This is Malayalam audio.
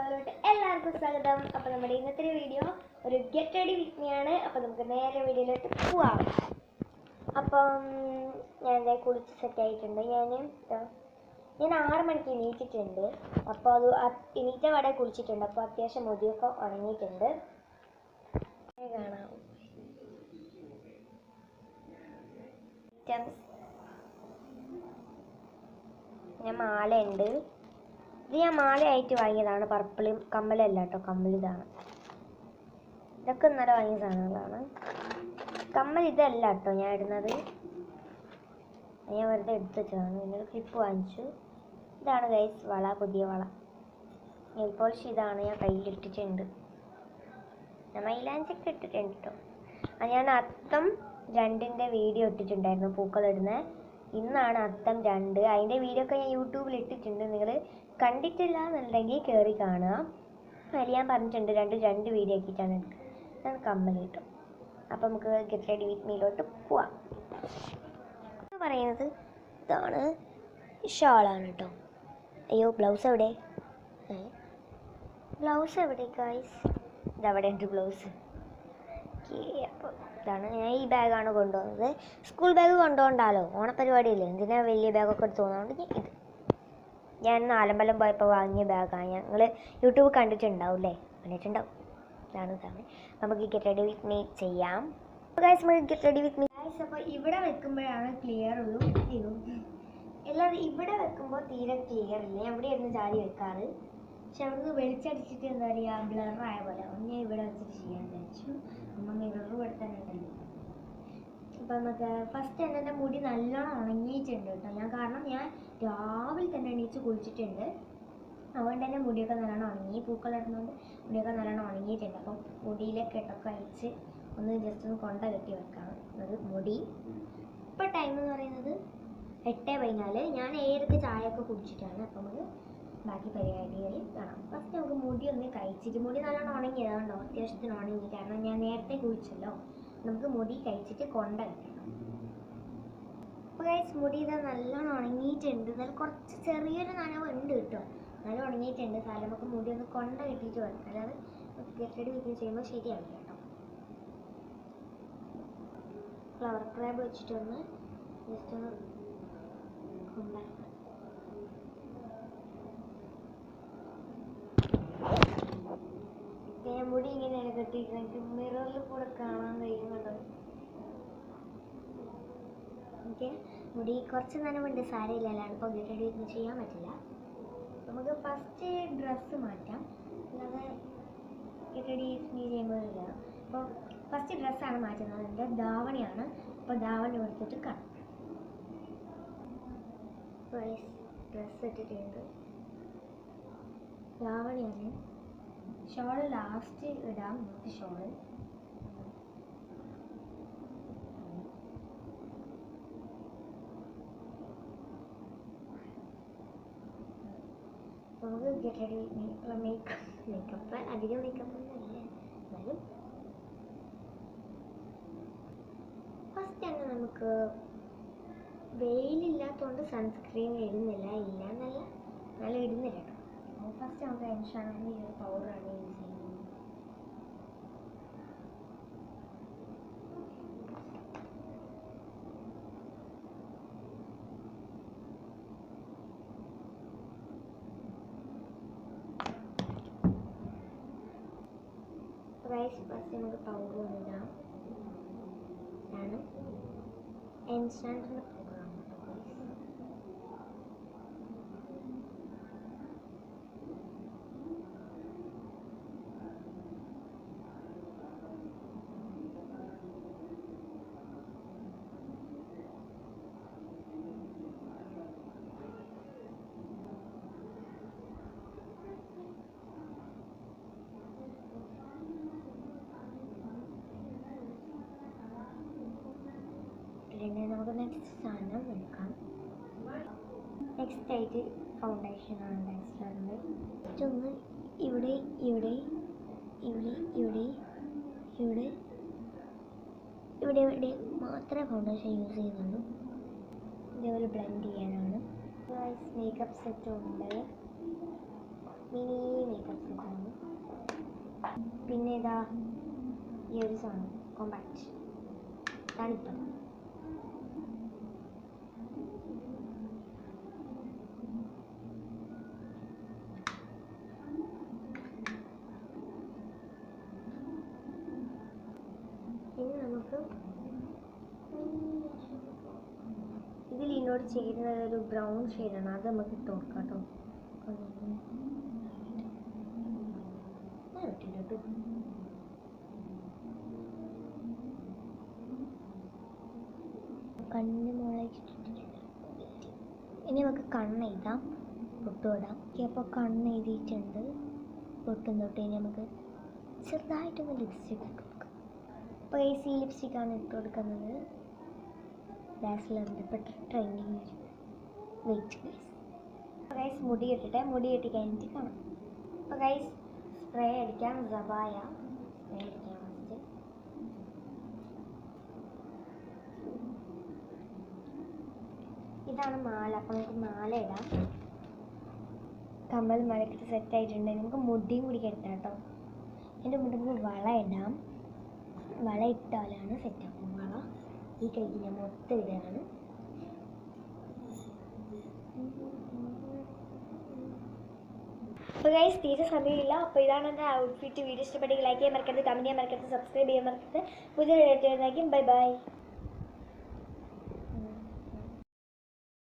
ബ്ലോഗിലോട്ട് എല്ലാവർക്കും സ്വാഗതം. അപ്പോൾ നമ്മുടെ ഇന്നത്തെ വീഡിയോ ഒരു ഗെറ്റ് റെഡി വിത്ത് മീ ആണ്. അപ്പോൾ നമുക്ക് നേരെ വീഡിയോയിലോട്ട് പോവാം. അപ്പം ഞാൻ എന്താ കുളിച്ച് സെറ്റായിട്ടുണ്ട്. ഞാൻ 6 മണിക്ക് എണീറ്റിട്ടുണ്ട്. അപ്പോൾ അത് എണീറ്റ വടെ കുളിച്ചിട്ടുണ്ട്. അപ്പോൾ അത്യാവശ്യം മുടിയൊക്കെ ഉണങ്ങിയിട്ടുണ്ട്. കാണാം ഞാൻ മാലയുണ്ട്. ഇത് ഞാൻ മാലയായിട്ട് വാങ്ങിയതാണ്. പർപ്പിളും കമ്മലല്ല കേട്ടോ, കമ്മൽ ഇതാണ്. ഇതൊക്കെ ഇന്നലെ വാങ്ങിയ സാധനങ്ങളാണ്. കമ്മൽ ഇതല്ല കേട്ടോ ഞാൻ ഇടുന്നത്, ഞാൻ വെറുതെ എടുത്ത് വെച്ചതാണ്. പിന്നെ ക്ലിപ്പ് വാങ്ങിച്ചു. ഇതാണ് ഗൈസ് വള, പുതിയ വള. നെയിൽ പോളിഷ് ഇതാണ്, ഞാൻ കയ്യിലിട്ടിട്ടുണ്ട്. ഞാൻ മൈലാഞ്ചൊക്കെ ഇട്ടിട്ടുണ്ട് കേട്ടോ. ഞാൻ അത്തം 2ൻ്റെ വീഡിയോ ഇട്ടിട്ടുണ്ടായിരുന്നു, പൂക്കളിടുന്ന. ഇന്നാണ് അത്തം 2. അതിൻ്റെ വീഡിയോ ഒക്കെ ഞാൻ യൂട്യൂബിൽ ഇട്ടിട്ടുണ്ട്. നിങ്ങൾ കണ്ടിട്ടില്ല എന്നുണ്ടെങ്കിൽ കയറി കാണുക. അതിൽ ഞാൻ പറഞ്ഞിട്ടുണ്ട് 2 വീഡിയോ ആക്കിയിട്ടാണ് ഞാൻ കമ്മൽ കിട്ടും. അപ്പം നമുക്ക് ഗെറ്റ് റെഡി വിത്ത് മീയിലോട്ട് പോവാം. പറയുന്നത് ഇതാണ്, ഷാളാണ് കേട്ടോ. അയ്യോ, ബ്ലൗസ് എവിടെ? ബ്ലൗസ് എവിടെ ഗൈസ്? ഇതവിടെ ഉണ്ട് ബ്ലൗസ്. അപ്പോൾ ഇതാണ്, ഞാൻ ഈ ബാഗാണ് കൊണ്ടുപോകുന്നത്. സ്കൂൾ ബാഗ് കൊണ്ടുപോകണ്ടല്ലോ, ഓണപ്പരിപാടിയില്ലേ, എന്തിനാ വലിയ ബാഗൊക്കെ എടുത്ത് പോകുന്നതുകൊണ്ട് ഇത് ഞാൻ ആലമ്പലം പോയപ്പോൾ വാങ്ങിയ ബാഗാണ്. ഞങ്ങൾ യൂട്യൂബ് കണ്ടിട്ടുണ്ടാവും. ഇതാണ്. നമുക്ക് ഗെറ്റ് റെഡി വിത്ത് മീ ചെയ്യാം. ഗൈസ്, നമുക്ക് get ready with me. Guys, അപ്പോൾ ഇവിടെ വെക്കുമ്പോഴാണ് ക്ലിയർ ഉള്ളൂ. എല്ലാവരും ഇവിടെ വെക്കുമ്പോൾ തീരെ ക്ലിയർ ഇല്ല. ഞാൻ ഇവിടെയായിരുന്നു ചാരി വെക്കാറ്. പക്ഷെ അവിടുന്ന് വെളിച്ചടിച്ചിട്ട് എന്താ പറയുക, ബ്ലറായ പോലെ. ഞാൻ ഇവിടെ വെച്ചിട്ട് ചെയ്യാൻ വിചാരിച്ചു. നമ്മൾ മിററും എടുത്താനുണ്ടല്ലോ. അപ്പം നമുക്ക് ഫസ്റ്റ് എൻ്റെ മുടി നല്ലോണം ഉണങ്ങിയിട്ടുണ്ട് കേട്ടോ. കാരണം ഞാൻ രാവിലെ തന്നെ എണീച്ച് കുളിച്ചിട്ടുണ്ട്. അതുകൊണ്ട് തന്നെ മുടിയൊക്കെ നല്ലോണം ഉണങ്ങി. പൂക്കളിടുന്നതുകൊണ്ട് മുടിയൊക്കെ നല്ലോണം ഉണങ്ങിയിട്ടുണ്ട്. അപ്പം മുടിയിലെ കെട്ടൊക്കെ അഴിച്ച് ഒന്ന് ജസ്റ്റ് ഒന്ന് കൊണ്ട കെട്ടി വെക്കാം. അത് മുടി ഇപ്പോൾ ടൈം എന്ന് പറയുന്നത് 8:14. ഞാൻ 7:00 ചായയൊക്കെ കുടിച്ചിട്ടാണ്. അപ്പം നമുക്ക് ബാക്കി പരിപാടികൾ കാണാം. ഫസ്റ്റ് നമുക്ക് മുടി ഒന്ന് കഴിച്ചിട്ട്, മുടി നല്ലോണം ഉണങ്ങിയതാണല്ലോ, അത്യാവശ്യത്തിന് ഉണങ്ങി. കാരണം ഞാൻ നേരത്തെ കുളിച്ചല്ലോ. നമുക്ക് മുടി കഴിച്ചിട്ട് കൊണ്ട കെട്ടണം. അപ്പോൾ ഗൈസ്, മുടി ഇതാ നല്ലോണം ഉണങ്ങിയിട്ടുണ്ട്. എന്നാലും കുറച്ച് ചെറിയൊരു നനവ് ഉണ്ട് കേട്ടോ. നല്ല ഉണങ്ങിയിട്ടുണ്ട്. സാരം നമുക്ക് മുടി ഒന്ന് കൊണ്ട കെട്ടിയിട്ട് വെക്കാം. അല്ലാതെ ഗെറ്റ് റെഡി വിത്ത് മീ ചെയ്യുമ്പോൾ ശരിയാവില്ല കേട്ടോ. ഫ്ലവർ ക്രാബ് വെച്ചിട്ടൊന്ന് ജസ്റ്റ് ഒന്ന് കൊണ്ടാക്കാം. ഞാൻ മുടി ഇങ്ങനെയാണ് കെട്ടിയിരിക്കുന്നത്. എനിക്ക് മിററിൽ കൂടെ കാണാൻ കഴിയുന്നുണ്ടോ? എനിക്ക് മുടി കുറച്ച് നനവുണ്ട്, സാരമില്ല. ഇപ്പോൾ ഗെറ്റ് റെഡി വിത്ത് മീ ചെയ്യാൻ പറ്റില്ല. നമുക്ക് ഫസ്റ്റ് ഡ്രസ്സ് മാറ്റാം, അല്ലാതെ ഗെറ്റ് റെഡി വിത്ത് മീ ചെയ്യുമ്പോഴില്ല. അപ്പോൾ ഫസ്റ്റ് ഡ്രസ്സാണ് മാറ്റുന്നത്. എൻ്റെ ധാവണിയാണ്. അപ്പോൾ ധാവണി കൊടുത്തിട്ട് കാണാം. ഡ്രസ്സ് ഇട്ടിട്ടുണ്ട്, ധാവണിയാണ്. ഷോള് ലാസ്റ്റ് ഇടാം. നമുക്ക് ഷോള് നമുക്ക് get ready with me makeup അധികം മേക്കപ്പ് ഒന്നുമില്ല. എന്നാലും ഫസ്റ്റ് തന്നെ നമുക്ക് വെയിലില്ലാത്തതുകൊണ്ട് സൺസ്ക്രീൻ ഇടുന്നില്ല. ഇല്ല എന്നല്ല, നല്ല ഇടുന്നില്ല കേട്ടോ. ഫസ്റ്റ് നമുക്ക് എൻഷാൻറ്റിൻ്റെ ഈ ഒരു പൗഡറാണ് യൂസ് ചെയ്യുന്നത്. ഫസ്റ്റ് നമുക്ക് പൗഡർ ഇടാം. ഇതാണ് എൻഷാൻറ്റിൻ്റെ പൗഡറാണ്. പിന്നെ നമുക്ക് നെക്സ്റ്റ് സാധനം എടുക്കാം. നെക്സ്റ്റ് ആയിട്ട് ഫൗണ്ടേഷനാണ് ഉണ്ടായിട്ടുള്ളത്. ഒന്ന് ഇവിടെ ഇവിടെ ഇവിടെ ഇവിടെ ഇവിടെ ഇവിടെ ഇവിടെ മാത്രമേ ഫൗണ്ടേഷൻ യൂസ് ചെയ്യുന്നുള്ളൂ. ഇതേപോലെ ബ്ലെൻഡ് ചെയ്യാനാണ്. മേക്കപ്പ് സെറ്റും ഉണ്ട്, മിനി മേക്കപ്പ് സെറ്റ്. പിന്നെ ഇതാ ഈ ഒരു സാധനം കോമ്പാക്റ്റ് തണിപ്പം. ഇനി നമുക്ക് ഇതിൽ ഇന്നോട് ചേരുന്ന ഒരു ബ്രൗൺ ഷെയ്ഡാണ്, അത് നമുക്ക് ഇട്ട് കൊടുക്കാം കേട്ടോ. കണ്ണ് മുളച്ചിട്ടില്ല. ഇനി നമുക്ക് കണ്ണ് എഴുതാം, പൊട്ടുവിടാം. അപ്പോൾ കണ്ണ് എഴുതിയിട്ടുണ്ട്, പൊട്ടും തൊട്ട് ഇനി നമുക്ക് ചെറുതായിട്ടൊന്ന് ലിപ്സ്റ്റിക് ഇട്ട് കൊടുക്കാം. അപ്പോൾ ഈ ലിപ്സ്റ്റിക്കാണ് ഇട്ട് കൊടുക്കുന്നത്. ഡാസ്ലറിൻ്റെ ഇപ്പോൾ ട്രെൻഡിങ് വെയിറ്റ് ഗൈസ്. അപ്പോൾ ഗൈസ് മുടി കെട്ടി കഴിഞ്ഞിട്ട് കാണാം. അപ്പോൾ ഗൈസ് സ്പ്രേ അടിക്കാം, സബായ സ്പ്രേ അടിക്കാം ഫസ്റ്റ്. ഇതാണ് മാല, അപ്പോൾ നമുക്ക് മാല ഇടാം. കമ്മൽ മലക്കിട്ട് സെറ്റായിട്ടുണ്ട്. നമുക്ക് മുടിയും കൂടി കെട്ടാം കേട്ടോ. എൻ്റെ മുടിക്ക് വള ഇടാം, വള ഇട്ടാലാണ് സെറ്റാക്കും. വള ഈ കൈക്ക് ഞാൻ മൊത്തം ഇടുകയാണ്. അപ്പോൾ ഗൈസ് തീരെ സമയമില്ല. അപ്പോൾ ഇതാണ് എൻ്റെ ഔട്ട്ഫിറ്റ്. വീഡിയോ ഇഷ്ടപ്പെട്ടെങ്കിൽ ലൈക്ക് ചെയ്യാൻ മറക്കരുത്, കമൻറ്റ് ചെയ്യാൻ മറക്കരുത്, സബ്സ്ക്രൈബ് ചെയ്യാൻ മറക്കരുത്. പുതിയ വീഡിയോ ആയിരിക്കും. Bye bye.